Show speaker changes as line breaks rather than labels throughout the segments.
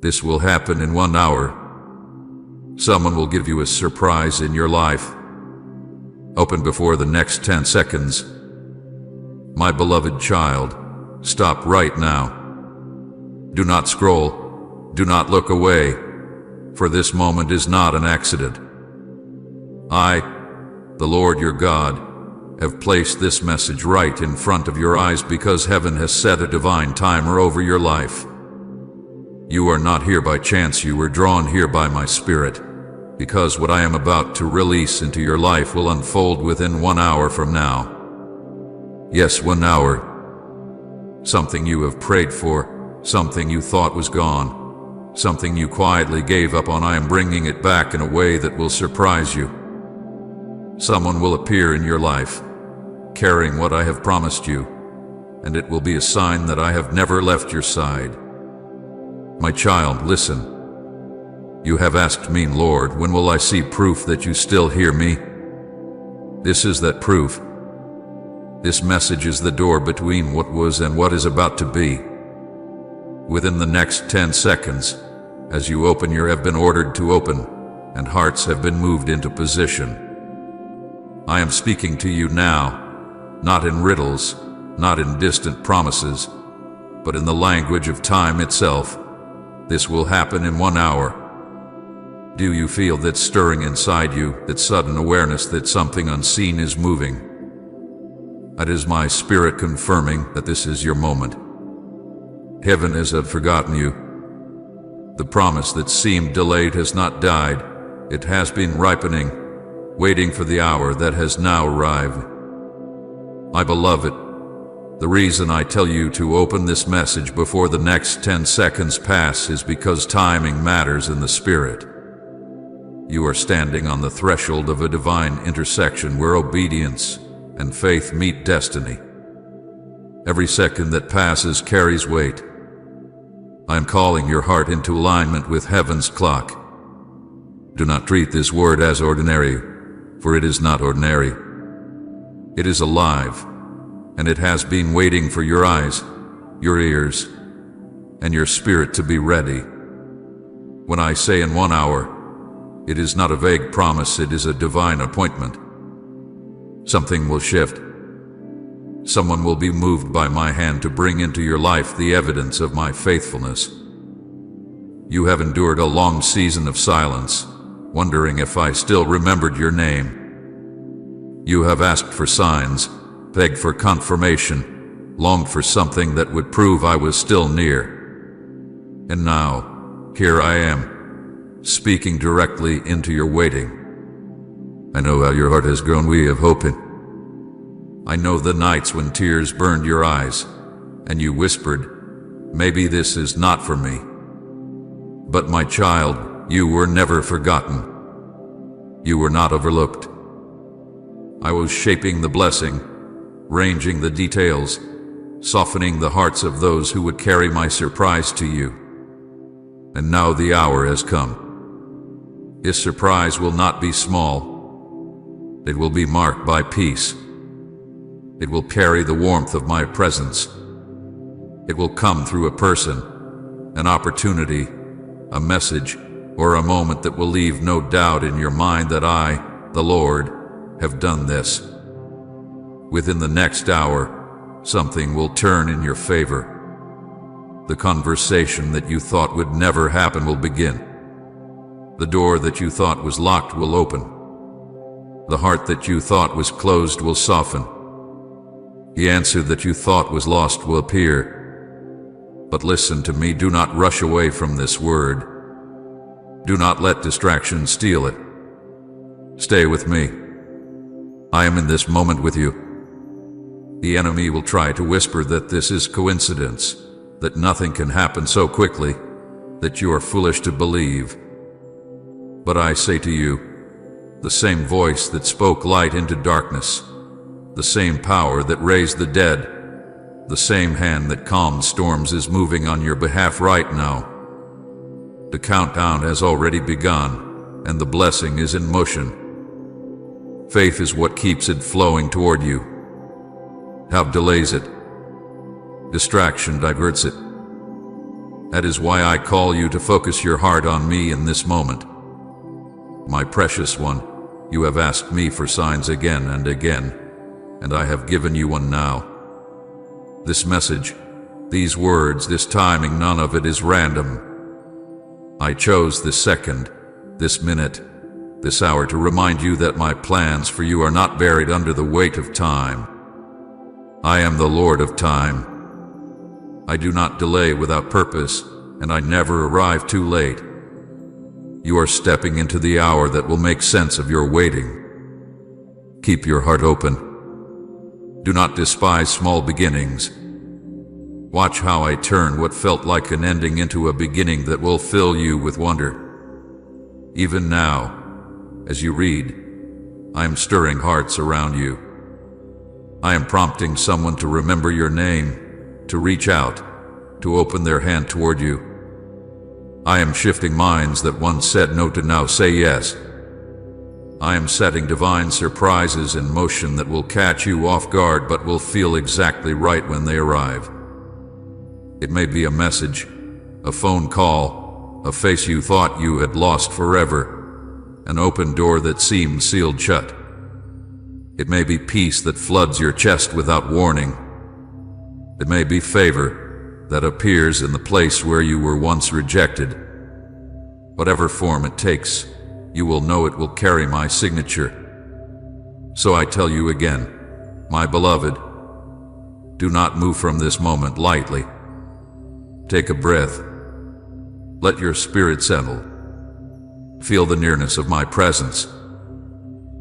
This will happen in 1 hour. Someone will give you a surprise in your life. Open before the next 10 seconds. My beloved child, stop right now. Do not scroll. Do not look away, for this moment is not an accident. I, the Lord your God, have placed this message right in front of your eyes because heaven has set a divine timer over your life. You are not here by chance, you were drawn here by my Spirit, because what I am about to release into your life will unfold within 1 hour from now. Yes, 1 hour. Something you have prayed for, something you thought was gone, something you quietly gave up on, I am bringing it back in a way that will surprise you. Someone will appear in your life, carrying what I have promised you, and it will be a sign that I have never left your side. My child, listen. You have asked me, Lord, when will I see proof that you still hear me? This is that proof. This message is the door between what was and what is about to be. Within the next 10 seconds, as you open, you have been ordered to open, and hearts have been moved into position. I am speaking to you now, not in riddles, not in distant promises, but in the language of time itself. This will happen in 1 hour. Do you feel that stirring inside you, that sudden awareness that something unseen is moving? That is my Spirit confirming that this is your moment. Heaven has not forgotten you. The promise that seemed delayed has not died. It has been ripening, waiting for the hour that has now arrived. My beloved, the reason I tell you to open this message before the next 10 seconds pass is because timing matters in the Spirit. You are standing on the threshold of a divine intersection where obedience and faith meet destiny. Every second that passes carries weight. I am calling your heart into alignment with heaven's clock. Do not treat this word as ordinary, for it is not ordinary. It is alive, and it has been waiting for your eyes, your ears, and your spirit to be ready. When I say in 1 hour, it is not a vague promise, it is a divine appointment. Something will shift. Someone will be moved by my hand to bring into your life the evidence of my faithfulness. You have endured a long season of silence, wondering if I still remembered your name. You have asked for signs, begged for confirmation, longed for something that would prove I was still near. And now, here I am, speaking directly into your waiting. I know how your heart has grown weary of hoping. I know the nights when tears burned your eyes, and you whispered, maybe this is not for me. But my child, you were never forgotten. You were not overlooked. I was shaping the blessing, arranging the details, softening the hearts of those who would carry my surprise to you. And now the hour has come. This surprise will not be small. It will be marked by peace. It will carry the warmth of my presence. It will come through a person, an opportunity, a message, or a moment that will leave no doubt in your mind that I, the Lord, have done this. Within the next hour, something will turn in your favor. The conversation that you thought would never happen will begin. The door that you thought was locked will open. The heart that you thought was closed will soften. The answer that you thought was lost will appear. But listen to me, do not rush away from this word. Do not let distraction steal it. Stay with me. I am in this moment with you. The enemy will try to whisper that this is coincidence, that nothing can happen so quickly, that you are foolish to believe. But I say to you, the same voice that spoke light into darkness, the same power that raised the dead, the same hand that calmed storms is moving on your behalf right now. The countdown has already begun, and the blessing is in motion. Faith is what keeps it flowing toward you. Doubt delays it. Distraction diverts it. That is why I call you to focus your heart on me in this moment. My precious one, you have asked me for signs again and again, and I have given you one now. This message, these words, this timing, none of it is random. I chose this second, this minute, this hour to remind you that my plans for you are not buried under the weight of time. I am the Lord of time. I do not delay without purpose, and I never arrive too late. You are stepping into the hour that will make sense of your waiting. Keep your heart open. Do not despise small beginnings. Watch how I turn what felt like an ending into a beginning that will fill you with wonder. Even now, as you read, I am stirring hearts around you. I am prompting someone to remember your name, to reach out, to open their hand toward you. I am shifting minds that once said no to now say yes. I am setting divine surprises in motion that will catch you off guard but will feel exactly right when they arrive. It may be a message, a phone call, a face you thought you had lost forever, an open door that seemed sealed shut. It may be peace that floods your chest without warning. It may be favor that appears in the place where you were once rejected. Whatever form it takes, you will know it will carry my signature. So I tell you again, my beloved, do not move from this moment lightly. Take a breath. Let your spirit settle. Feel the nearness of my presence.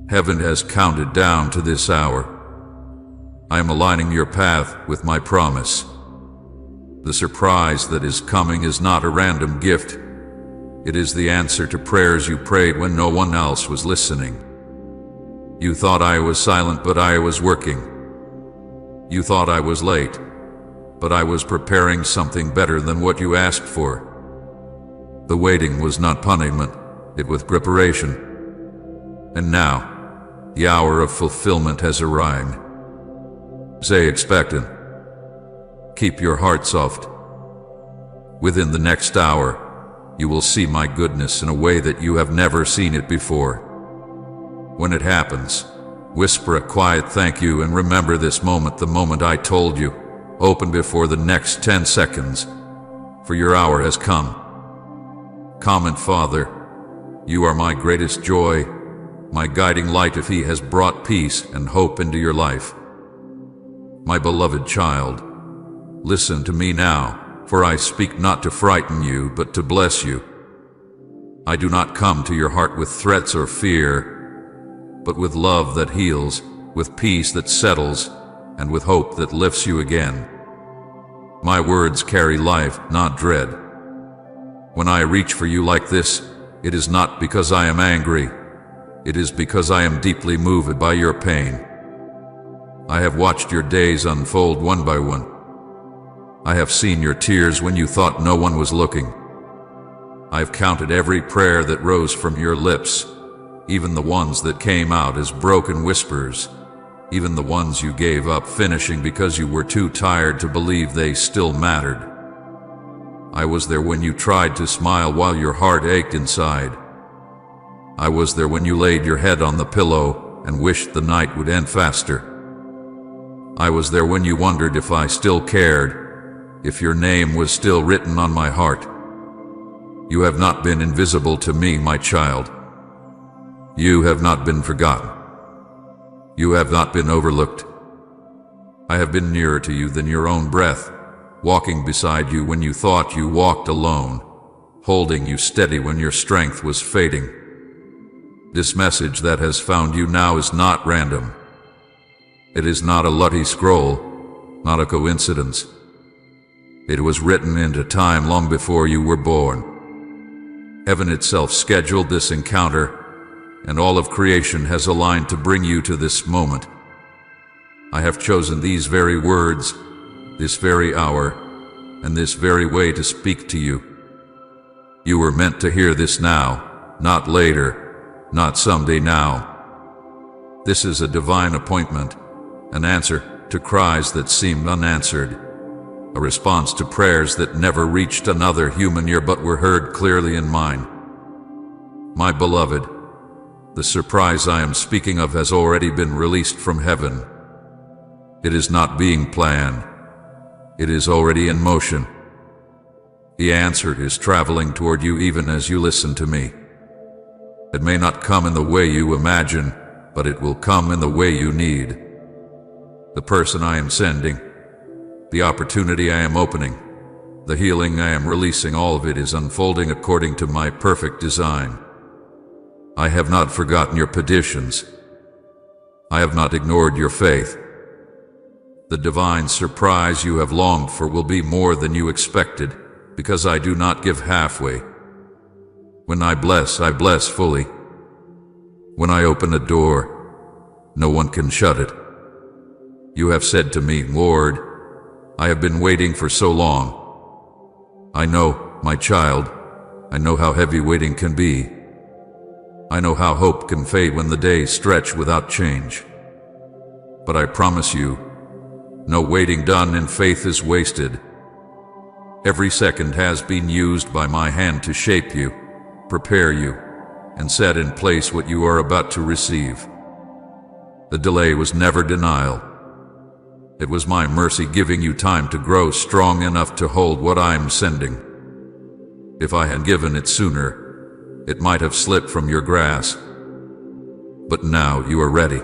Heaven has counted down to this hour. I am aligning your path with my promise. The surprise that is coming is not a random gift. It is the answer to prayers you prayed when no one else was listening. You thought I was silent, but I was working. You thought I was late, but I was preparing something better than what you asked for. The waiting was not punishment, it was preparation. And now, the hour of fulfillment has arrived. Stay expectant. Keep your heart soft. Within the next hour, you will see my goodness in a way that you have never seen it before. When it happens, whisper a quiet thank you and remember this moment, the moment I told you. Open before the next 10 seconds, for your hour has come. Comment, Father, you are my greatest joy, my guiding light if He has brought peace and hope into your life. My beloved child, listen to me now, for I speak not to frighten you, but to bless you. I do not come to your heart with threats or fear, but with love that heals, with peace that settles, and with hope that lifts you again. My words carry life, not dread. When I reach for you like this, it is not because I am angry. It is because I am deeply moved by your pain. I have watched your days unfold one by one. I have seen your tears when you thought no one was looking. I have counted every prayer that rose from your lips, even the ones that came out as broken whispers, even the ones you gave up finishing because you were too tired to believe they still mattered. I was there when you tried to smile while your heart ached inside. I was there when you laid your head on the pillow and wished the night would end faster. I was there when you wondered if I still cared, if your name was still written on my heart. You have not been invisible to me, my child. You have not been forgotten. You have not been overlooked. I have been nearer to you than your own breath, walking beside you when you thought you walked alone, holding you steady when your strength was fading. This message that has found you now is not random. It is not a lucky scroll, not a coincidence. It was written into time long before you were born. Heaven itself scheduled this encounter, and all of creation has aligned to bring you to this moment. I have chosen these very words, this very hour, and this very way to speak to you. You were meant to hear this now, not later, not someday now. This is a divine appointment, an answer to cries that seemed unanswered. a response to prayers that never reached another human ear but were heard clearly in mine. My beloved, the surprise I am speaking of has already been released from heaven. It is not being planned. It is already in motion. The answer is traveling toward you even as you listen to me. It may not come in the way you imagine, but it will come in the way you need. The person I am sending, the opportunity I am opening, the healing I am releasing, all of it is unfolding according to my perfect design. I have not forgotten your petitions. I have not ignored your faith. The divine surprise you have longed for will be more than you expected, because I do not give halfway. When I bless fully. When I open a door, no one can shut it. You have said to me, Lord, I have been waiting for so long. I know, my child, I know how heavy waiting can be. I know how hope can fade when the days stretch without change. But I promise you, no waiting done in faith is wasted. Every second has been used by my hand to shape you, prepare you, and set in place what you are about to receive. The delay was never denial. It was my mercy giving you time to grow strong enough to hold what I am sending. If I had given it sooner, it might have slipped from your grasp. But now you are ready.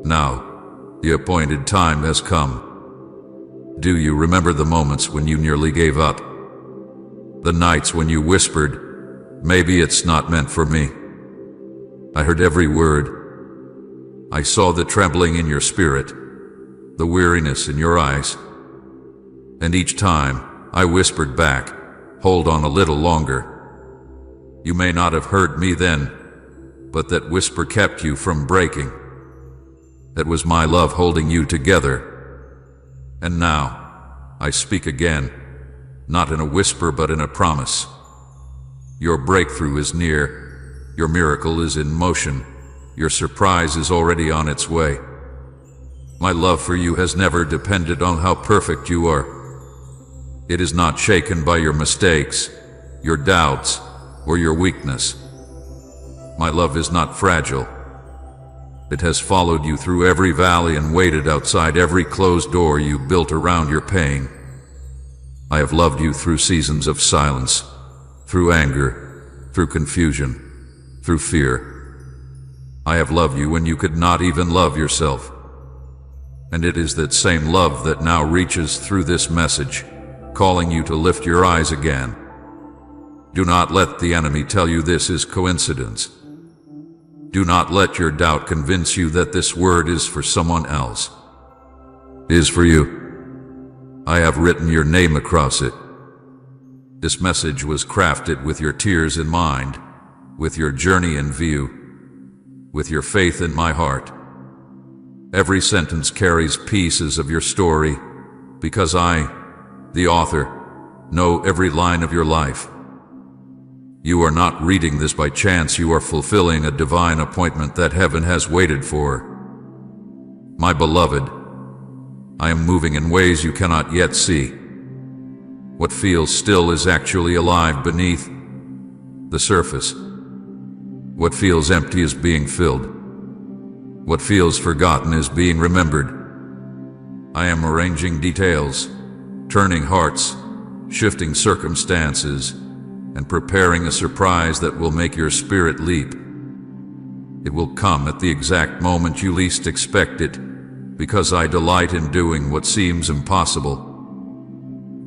Now, the appointed time has come. Do you remember the moments when you nearly gave up? The nights when you whispered, maybe it's not meant for me. I heard every word. I saw the trembling in your spirit, the weariness in your eyes. And each time, I whispered back, hold on a little longer. You may not have heard me then, but that whisper kept you from breaking. That was my love holding you together. And now, I speak again, not in a whisper but in a promise. Your breakthrough is near, your miracle is in motion, your surprise is already on its way. My love for you has never depended on how perfect you are. It is not shaken by your mistakes, your doubts, or your weakness. My love is not fragile. It has followed you through every valley and waited outside every closed door you built around your pain. I have loved you through seasons of silence, through anger, through confusion, through fear. I have loved you when you could not even love yourself. And it is that same love that now reaches through this message, calling you to lift your eyes again. Do not let the enemy tell you this is coincidence. Do not let your doubt convince you that this word is for someone else. It is for you. I have written your name across it. This message was crafted with your tears in mind, with your journey in view, with your faith in my heart. Every sentence carries pieces of your story, because I, the author, know every line of your life. You are not reading this by chance, you are fulfilling a divine appointment that heaven has waited for. My beloved, I am moving in ways you cannot yet see. What feels still is actually alive beneath the surface. What feels empty is being filled. What feels forgotten is being remembered. I am arranging details, turning hearts, shifting circumstances, and preparing a surprise that will make your spirit leap. It will come at the exact moment you least expect it, because I delight in doing what seems impossible.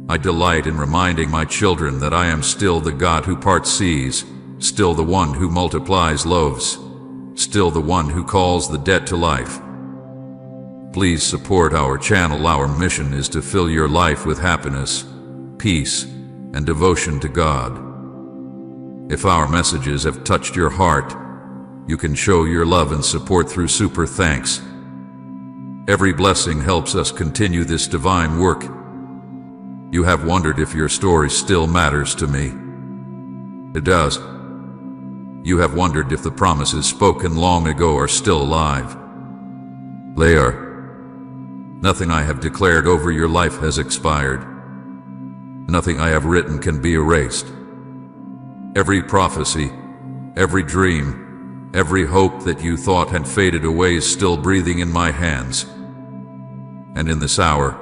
I delight in reminding my children that I am still the God who parts seas, still the one who multiplies loaves, still the one who calls the dead to life. Please support our channel. Our mission is to fill your life with happiness, peace, and devotion to God. If our messages have touched your heart, you can show your love and support through super thanks. Every blessing helps us continue this divine work. You have wondered if your story still matters to me. It does. You have wondered if the promises spoken long ago are still alive. They are. Nothing I have declared over your life has expired. Nothing I have written can be erased. Every prophecy, every dream, every hope that you thought had faded away is still breathing in my hands. And in this hour,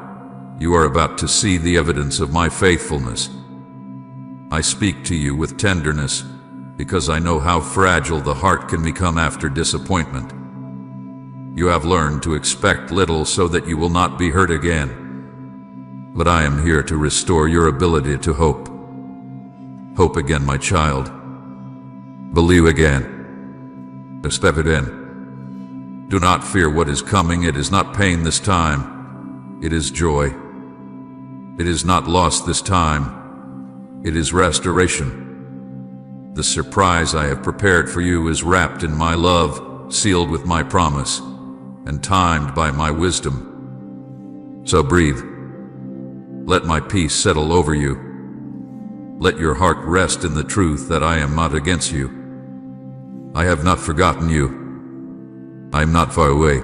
you are about to see the evidence of my faithfulness. I speak to you with tenderness, because I know how fragile the heart can become after disappointment. You have learned to expect little so that you will not be hurt again. But I am here to restore your ability to hope. Hope again, my child. Believe again. Step it in. Do not fear what is coming. It is not pain this time. It is joy. It is not loss this time. It is restoration. The surprise I have prepared for you is wrapped in my love, sealed with my promise, and timed by my wisdom. So breathe. Let my peace settle over you. Let your heart rest in the truth that I am not against you. I have not forgotten you. I am not far away.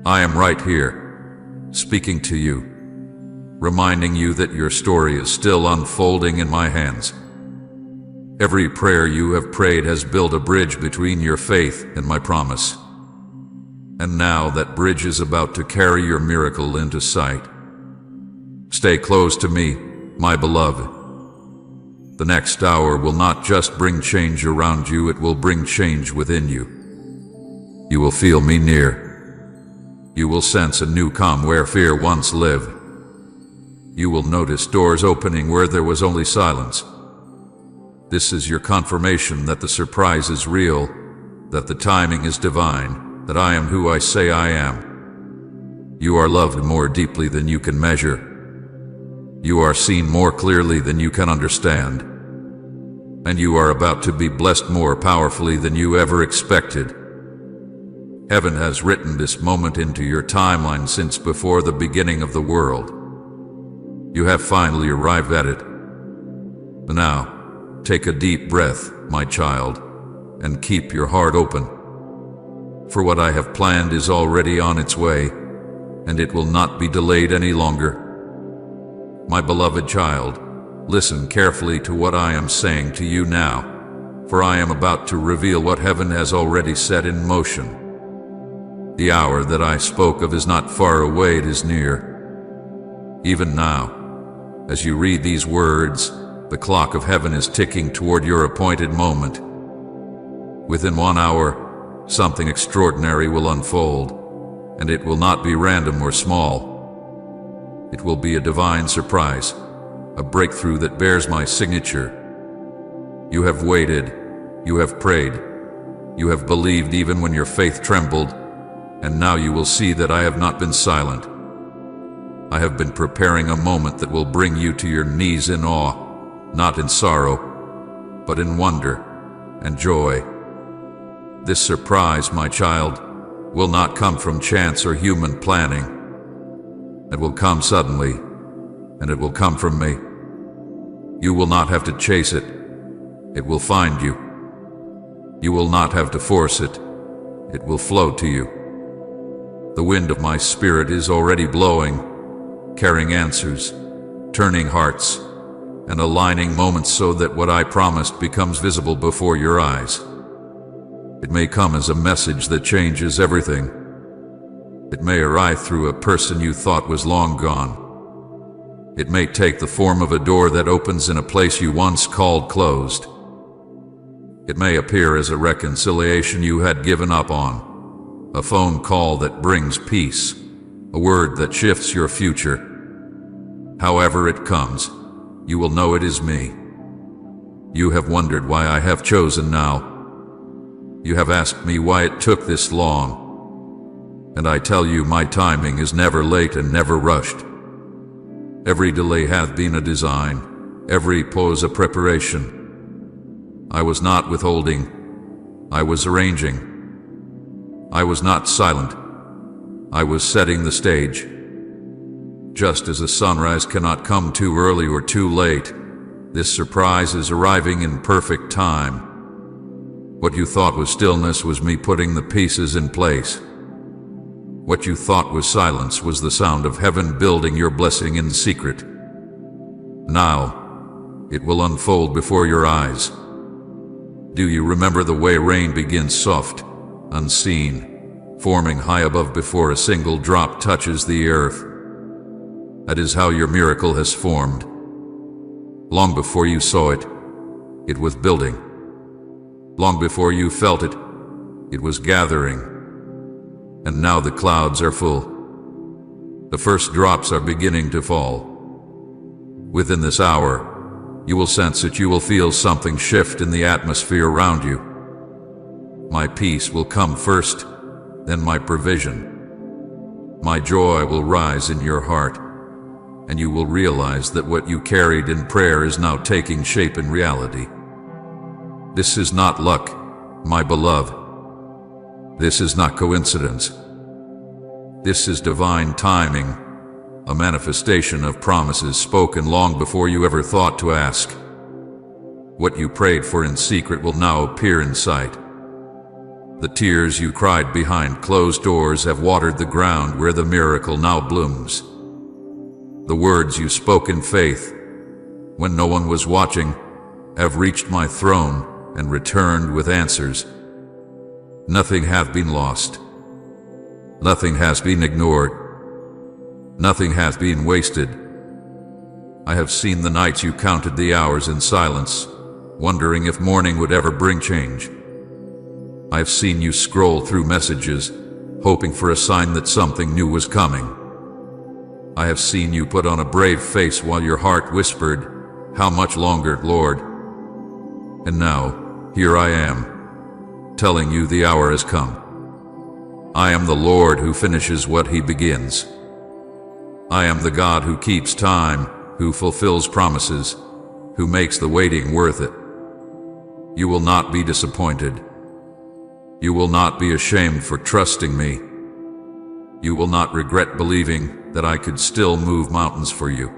I am right here, speaking to you, reminding you that your story is still unfolding in my hands. Every prayer you have prayed has built a bridge between your faith and my promise. And now that bridge is about to carry your miracle into sight. Stay close to me, my beloved. The next hour will not just bring change around you, it will bring change within you. You will feel me near. You will sense a new calm where fear once lived. You will notice doors opening where there was only silence. This is your confirmation that the surprise is real, that the timing is divine, that I am who I say I am. You are loved more deeply than you can measure. You are seen more clearly than you can understand. And you are about to be blessed more powerfully than you ever expected. Heaven has written this moment into your timeline since before the beginning of the world. You have finally arrived at it. Now, take a deep breath, my child, and keep your heart open. For what I have planned is already on its way, and it will not be delayed any longer. My beloved child, listen carefully to what I am saying to you now, for I am about to reveal what heaven has already set in motion. The hour that I spoke of is not far away, it is near. Even now, as you read these words, the clock of heaven is ticking toward your appointed moment. Within 1 hour, something extraordinary will unfold, and it will not be random or small. It will be a divine surprise, a breakthrough that bears my signature. You have waited, you have prayed, you have believed even when your faith trembled, and now you will see that I have not been silent. I have been preparing a moment that will bring you to your knees in awe, not in sorrow, but in wonder and joy. This surprise, my child, will not come from chance or human planning. It will come suddenly, and it will come from me. You will not have to chase it. It will find you. You will not have to force it. It will flow to you. The wind of my spirit is already blowing, carrying answers, turning hearts, and aligning moments so that what I promised becomes visible before your eyes. It may come as a message that changes everything. It may arrive through a person you thought was long gone. It may take the form of a door that opens in a place you once called closed. It may appear as a reconciliation you had given up on, a phone call that brings peace, a word that shifts your future. However it comes, you will know it is me. You have wondered why I have chosen now. You have asked me why it took this long. And I tell you, my timing is never late and never rushed. Every delay hath been a design, every pause a preparation. I was not withholding, I was arranging. I was not silent, I was setting the stage. Just as a sunrise cannot come too early or too late, this surprise is arriving in perfect time. What you thought was stillness was me putting the pieces in place. What you thought was silence was the sound of heaven building your blessing in secret. Now, it will unfold before your eyes. Do you remember the way rain begins soft, unseen, forming high above before a single drop touches the earth? That is how your miracle has formed. Long before you saw it, it was building. Long before you felt it, it was gathering. And now the clouds are full. The first drops are beginning to fall. Within this hour, you will sense it. You will feel something shift in the atmosphere around you. My peace will come first, then my provision. My joy will rise in your heart, and you will realize that what you carried in prayer is now taking shape in reality. This is not luck, my beloved. This is not coincidence. This is divine timing, a manifestation of promises spoken long before you ever thought to ask. What you prayed for in secret will now appear in sight. The tears you cried behind closed doors have watered the ground where the miracle now blooms. The words you spoke in faith, when no one was watching, have reached my throne and returned with answers. Nothing hath been lost. Nothing has been ignored. Nothing hath been wasted. I have seen the nights you counted the hours in silence, wondering if morning would ever bring change. I have seen you scroll through messages, hoping for a sign that something new was coming. I have seen you put on a brave face while your heart whispered, "How much longer, Lord?" And now, here I am, telling you the hour has come. I am the Lord who finishes what he begins. I am the God who keeps time, who fulfills promises, who makes the waiting worth it. You will not be disappointed. You will not be ashamed for trusting me. You will not regret believing that I could still move mountains for you.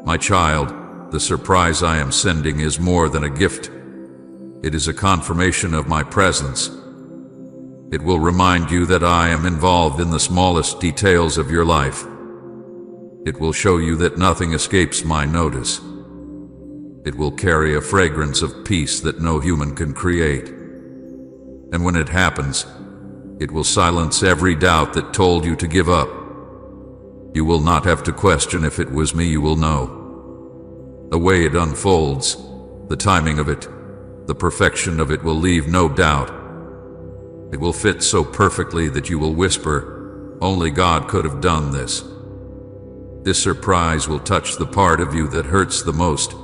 My child, the surprise I am sending is more than a gift. It is a confirmation of my presence. It will remind you that I am involved in the smallest details of your life. It will show you that nothing escapes my notice. It will carry a fragrance of peace that no human can create. And when it happens, it will silence every doubt that told you to give up. You will not have to question if it was me. You will know. The way it unfolds, the timing of it, the perfection of it will leave no doubt. It will fit so perfectly that you will whisper, "Only God could have done this." This surprise will touch the part of you that hurts the most.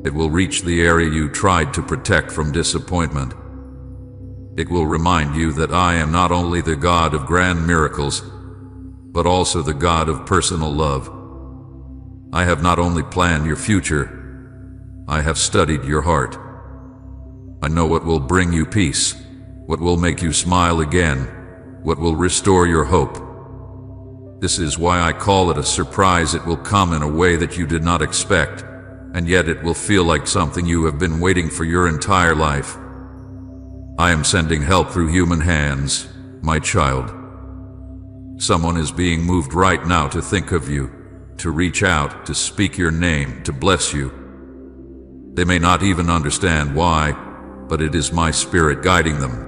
It will reach the area you tried to protect from disappointment. It will remind you that I am not only the God of grand miracles, but also the God of personal love. I have not only planned your future, I have studied your heart. I know what will bring you peace, what will make you smile again, what will restore your hope. This is why I call it a surprise. It will come in a way that you did not expect, and yet it will feel like something you have been waiting for your entire life. I am sending help through human hands, my child. Someone is being moved right now to think of you, to reach out, to speak your name, to bless you. They may not even understand why, but it is my spirit guiding them.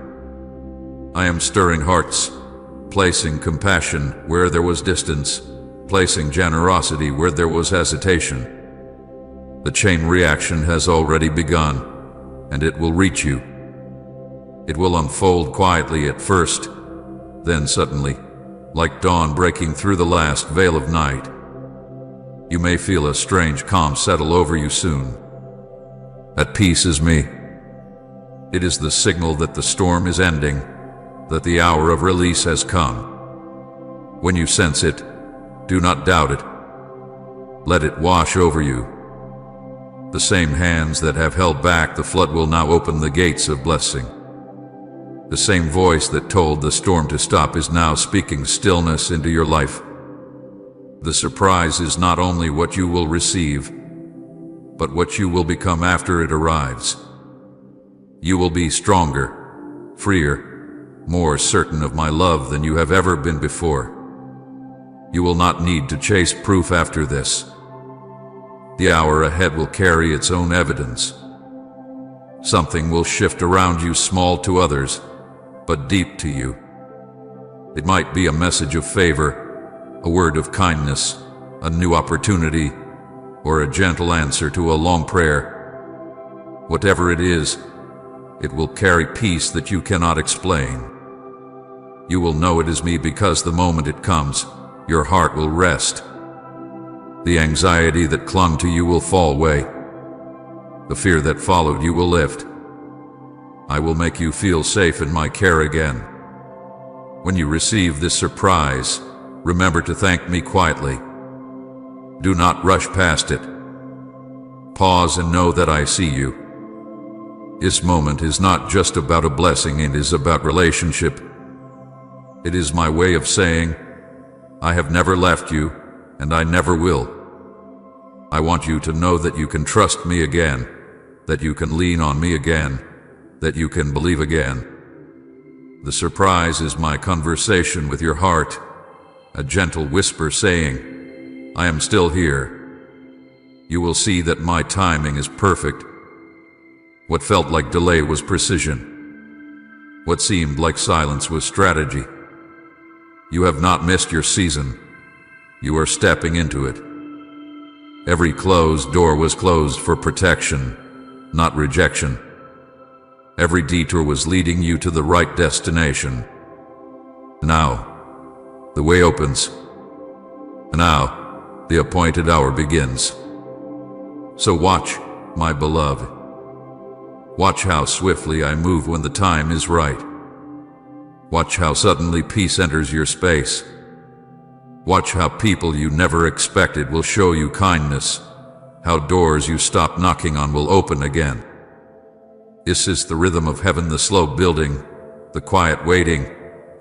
I am stirring hearts, placing compassion where there was distance, placing generosity where there was hesitation. The chain reaction has already begun, and it will reach you. It will unfold quietly at first, then suddenly, like dawn breaking through the last veil of night. You may feel a strange calm settle over you soon. At peace is me. It is the signal that the storm is ending, that the hour of release has come. When you sense it, do not doubt it. Let it wash over you. The same hands that have held back the flood will now open the gates of blessing. The same voice that told the storm to stop is now speaking stillness into your life. The surprise is not only what you will receive, but what you will become after it arrives. You will be stronger, freer, more certain of my love than you have ever been before. You will not need to chase proof after this. The hour ahead will carry its own evidence. Something will shift around you, small to others, but deep to you. It might be a message of favor, a word of kindness, a new opportunity, or a gentle answer to a long prayer. Whatever it is, it will carry peace that you cannot explain. You will know it is me because the moment it comes, your heart will rest. The anxiety that clung to you will fall away. The fear that followed you will lift. I will make you feel safe in my care again. When you receive this surprise, remember to thank me quietly. Do not rush past it. Pause and know that I see you. This moment is not just about a blessing, it is about relationship. It is my way of saying, I have never left you, and I never will. I want you to know that you can trust me again, that you can lean on me again, that you can believe again. The surprise is my conversation with your heart, a gentle whisper saying, I am still here. You will see that my timing is perfect. What felt like delay was precision. What seemed like silence was strategy. You have not missed your season. You are stepping into it. Every closed door was closed for protection, not rejection. Every detour was leading you to the right destination. Now, the way opens. Now, the appointed hour begins. So watch, my beloved. Watch how swiftly I move when the time is right. Watch how suddenly peace enters your space. Watch how people you never expected will show you kindness, how doors you stopped knocking on will open again. This is the rhythm of heaven, the slow building, the quiet waiting,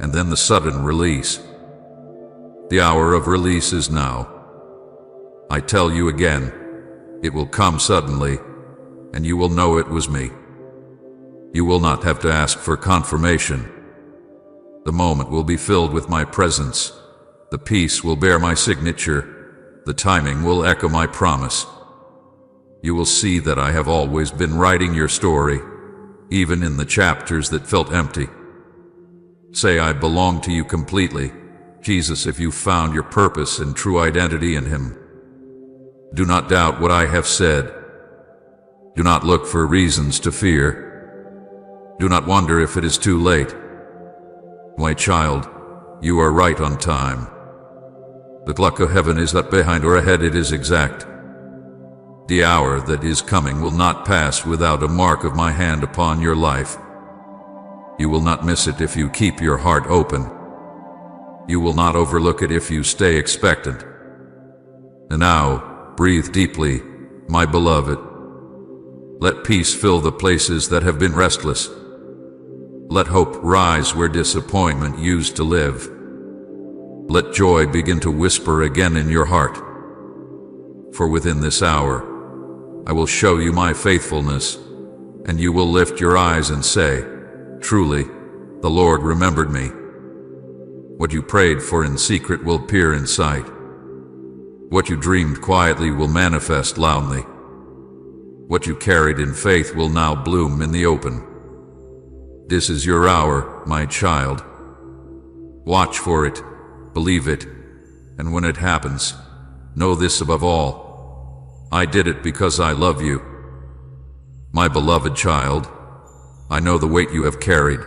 and then the sudden release. The hour of release is now. I tell you again, it will come suddenly, and you will know it was me. You will not have to ask for confirmation. The moment will be filled with my presence. The peace will bear my signature. The timing will echo my promise. You will see that I have always been writing your story, even in the chapters that felt empty. Say, I belong to you completely, Jesus, if you found your purpose and true identity in Him. Do not doubt what I have said. Do not look for reasons to fear. Do not wonder if it is too late. My child, you are right on time. The clock of heaven is not behind or ahead, it is exact. The hour that is coming will not pass without a mark of my hand upon your life. You will not miss it if you keep your heart open. You will not overlook it if you stay expectant. And now, breathe deeply, my beloved. Let peace fill the places that have been restless. Let hope rise where disappointment used to live. Let joy begin to whisper again in your heart. For within this hour, I will show you my faithfulness, and you will lift your eyes and say, truly, the Lord remembered me. What you prayed for in secret will appear in sight. What you dreamed quietly will manifest loudly. What you carried in faith will now bloom in the open. This is your hour, my child. Watch for it, believe it, and when it happens, know this above all. I did it because I love you. My beloved child, I know the weight you have carried.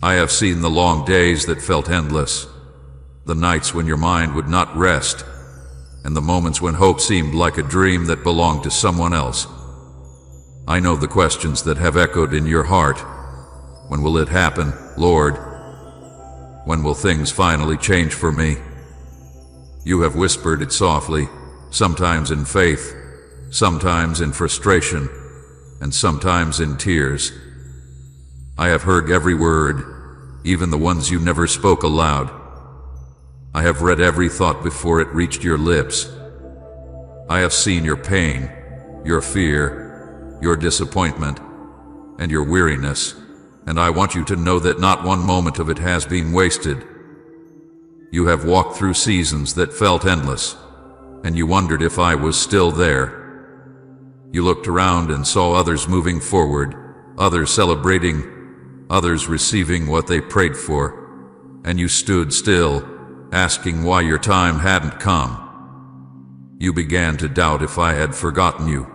I have seen the long days that felt endless, the nights when your mind would not rest, and the moments when hope seemed like a dream that belonged to someone else. I know the questions that have echoed in your heart. When will it happen, Lord? When will things finally change for me? You have whispered it softly, sometimes in faith, sometimes in frustration, and sometimes in tears. I have heard every word, even the ones you never spoke aloud. I have read every thought before it reached your lips. I have seen your pain, your fear, your disappointment, and your weariness. And I want you to know that not one moment of it has been wasted. You have walked through seasons that felt endless, and you wondered if I was still there. You looked around and saw others moving forward, others celebrating, others receiving what they prayed for, and you stood still, asking why your time hadn't come. You began to doubt if I had forgotten you,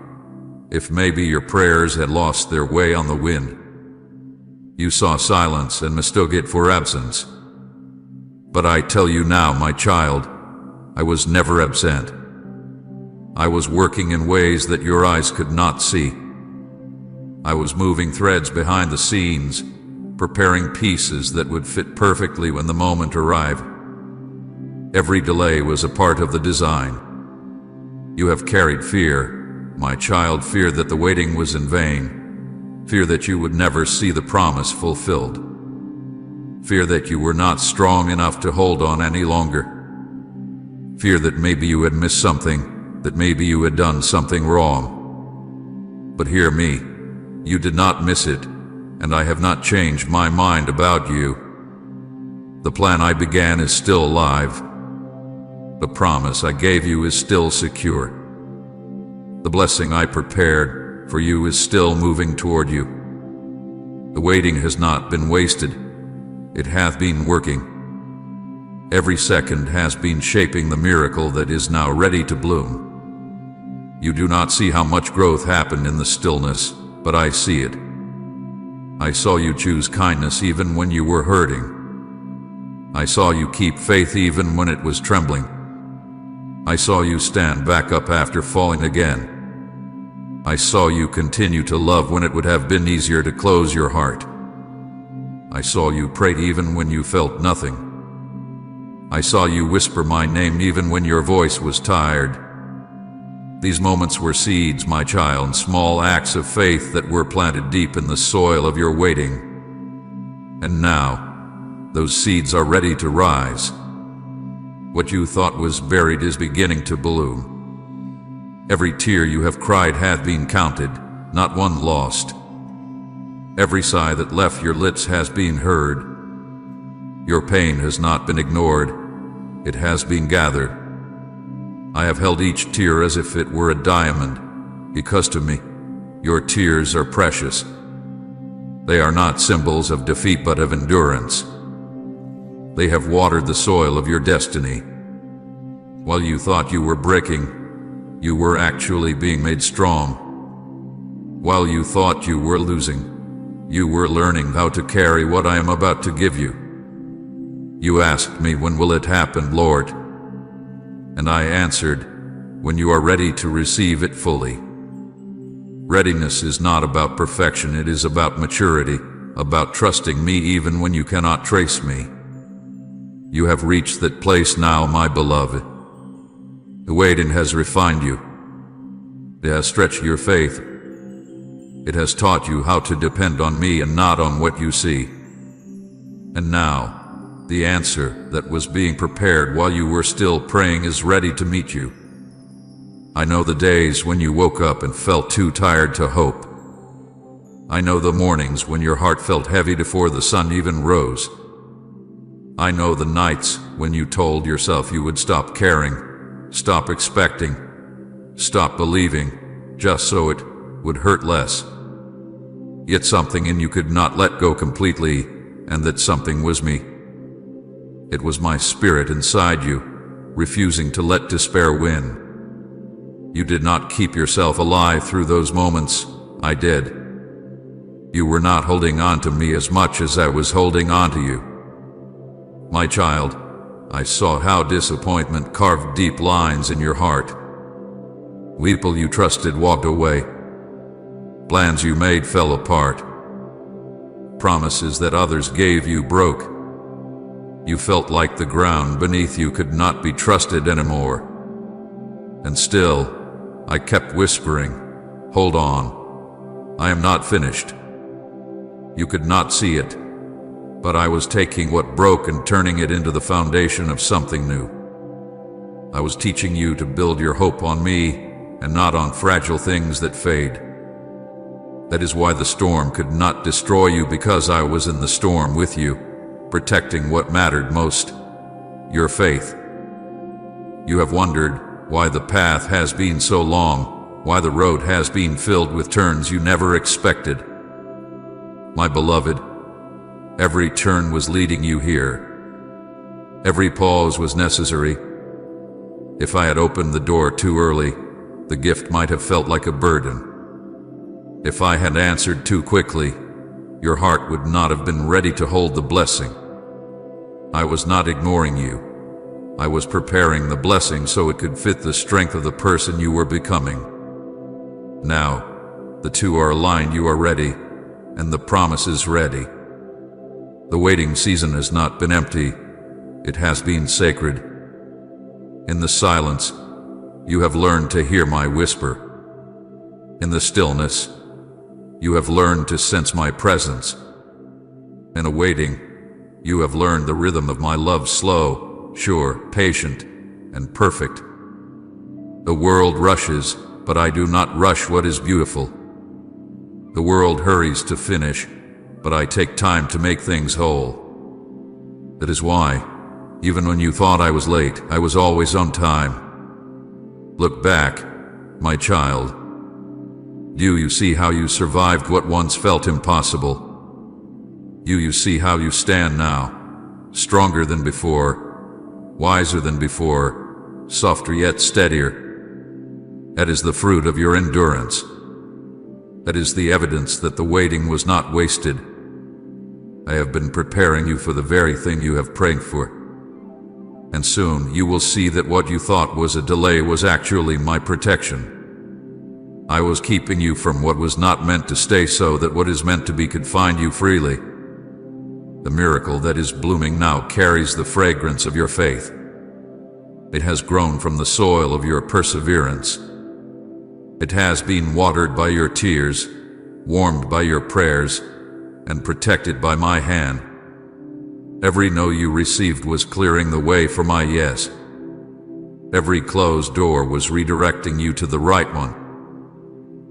if maybe your prayers had lost their way on the wind. You saw silence and mistook it for absence. But I tell you now, my child, I was never absent. I was working in ways that your eyes could not see. I was moving threads behind the scenes, preparing pieces that would fit perfectly when the moment arrived. Every delay was a part of the design. You have carried fear, my child, fear that the waiting was in vain, fear that you would never see the promise fulfilled, fear that you were not strong enough to hold on any longer, fear that maybe you had missed something, that maybe you had done something wrong. But hear me, you did not miss it, and I have not changed my mind about you. The plan I began is still alive. The promise I gave you is still secure. The blessing I prepared for you is still moving toward you. The waiting has not been wasted. It hath been working. Every second has been shaping the miracle that is now ready to bloom. You do not see how much growth happened in the stillness, but I see it. I saw you choose kindness even when you were hurting. I saw you keep faith even when it was trembling. I saw you stand back up after falling again. I saw you continue to love when it would have been easier to close your heart. I saw you pray even when you felt nothing. I saw you whisper my name even when your voice was tired. These moments were seeds, my child, small acts of faith that were planted deep in the soil of your waiting. And now, those seeds are ready to rise. What you thought was buried is beginning to bloom. Every tear you have cried hath been counted, not one lost. Every sigh that left your lips has been heard. Your pain has not been ignored, it has been gathered. I have held each tear as if it were a diamond, because to me, your tears are precious. They are not symbols of defeat but of endurance. They have watered the soil of your destiny. While you thought you were breaking, you were actually being made strong. While you thought you were losing, you were learning how to carry what I am about to give you. You asked me, when will it happen, Lord? And I answered, when you are ready to receive it fully. Readiness is not about perfection, it is about maturity, about trusting me even when you cannot trace me. You have reached that place now, my beloved. The waiting has refined you. It has stretched your faith. It has taught you how to depend on me and not on what you see. And now, the answer that was being prepared while you were still praying is ready to meet you. I know the days when you woke up and felt too tired to hope. I know the mornings when your heart felt heavy before the sun even rose. I know the nights when you told yourself you would stop caring, stop expecting, stop believing, just so it would hurt less. Yet something in you could not let go completely, and that something was me. It was my spirit inside you, refusing to let despair win. You did not keep yourself alive through those moments, I did. You were not holding on to me as much as I was holding on to you. My child, I saw how disappointment carved deep lines in your heart. People you trusted walked away. Plans you made fell apart. Promises that others gave you broke. You felt like the ground beneath you could not be trusted anymore. And still, I kept whispering, hold on, I am not finished. You could not see it, but I was taking what broke and turning it into the foundation of something new. I was teaching you to build your hope on me and not on fragile things that fade. That is why the storm could not destroy you, because I was in the storm with you, protecting what mattered most, your faith. You have wondered why the path has been so long, why the road has been filled with turns you never expected. My beloved, every turn was leading you here. Every pause was necessary. If I had opened the door too early, the gift might have felt like a burden. If I had answered too quickly, your heart would not have been ready to hold the blessing. I was not ignoring you. I was preparing the blessing so it could fit the strength of the person you were becoming. Now, the two are aligned, you are ready, and the promise is ready. The waiting season has not been empty, it has been sacred. In the silence, you have learned to hear my whisper. In the stillness, you have learned to sense my presence. In awaiting, you have learned the rhythm of my love, slow, sure, patient, and perfect. The world rushes, but I do not rush what is beautiful. The world hurries to finish, but I take time to make things whole. That is why, even when you thought I was late, I was always on time. Look back, my child. Do you see how you survived what once felt impossible? Do you see how you stand now, stronger than before, wiser than before, softer yet steadier? That is the fruit of your endurance. That is the evidence that the waiting was not wasted. I have been preparing you for the very thing you have prayed for. And soon you will see that what you thought was a delay was actually my protection. I was keeping you from what was not meant to stay so that what is meant to be could find you freely. The miracle that is blooming now carries the fragrance of your faith. It has grown from the soil of your perseverance. It has been watered by your tears, warmed by your prayers, and protected by my hand. Every no you received was clearing the way for my yes. Every closed door was redirecting you to the right one.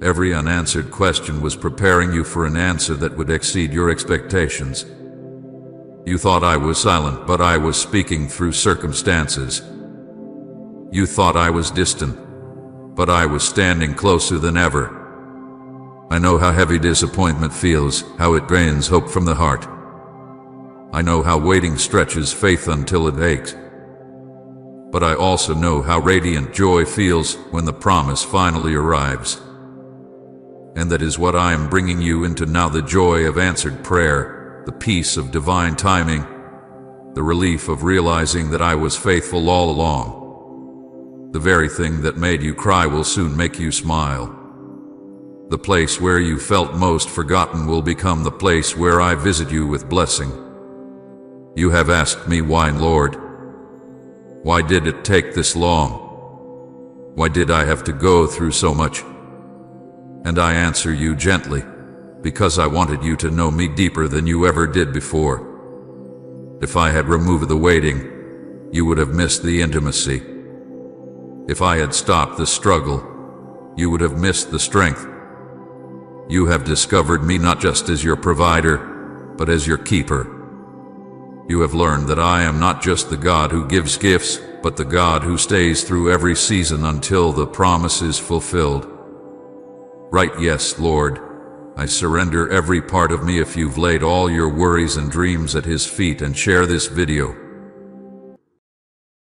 Every unanswered question was preparing you for an answer that would exceed your expectations. You thought I was silent, but I was speaking through circumstances. You thought I was distant, but I was standing closer than ever. I know how heavy disappointment feels, how it drains hope from the heart. I know how waiting stretches faith until it aches. But I also know how radiant joy feels when the promise finally arrives. And that is what I am bringing you into now, the joy of answered prayer, the peace of divine timing, the relief of realizing that I was faithful all along. The very thing that made you cry will soon make you smile. The place where you felt most forgotten will become the place where I visit you with blessing. You have asked me why, Lord. Why did it take this long? Why did I have to go through so much? And I answer you gently, because I wanted you to know me deeper than you ever did before. If I had removed the waiting, you would have missed the intimacy. If I had stopped the struggle, you would have missed the strength. You have discovered me not just as your provider, but as your keeper. You have learned that I am not just the God who gives gifts, but the God who stays through every season until the promise is fulfilled. Right, yes, Lord, I surrender every part of me. If you've laid all your worries and dreams at His feet, and share this video,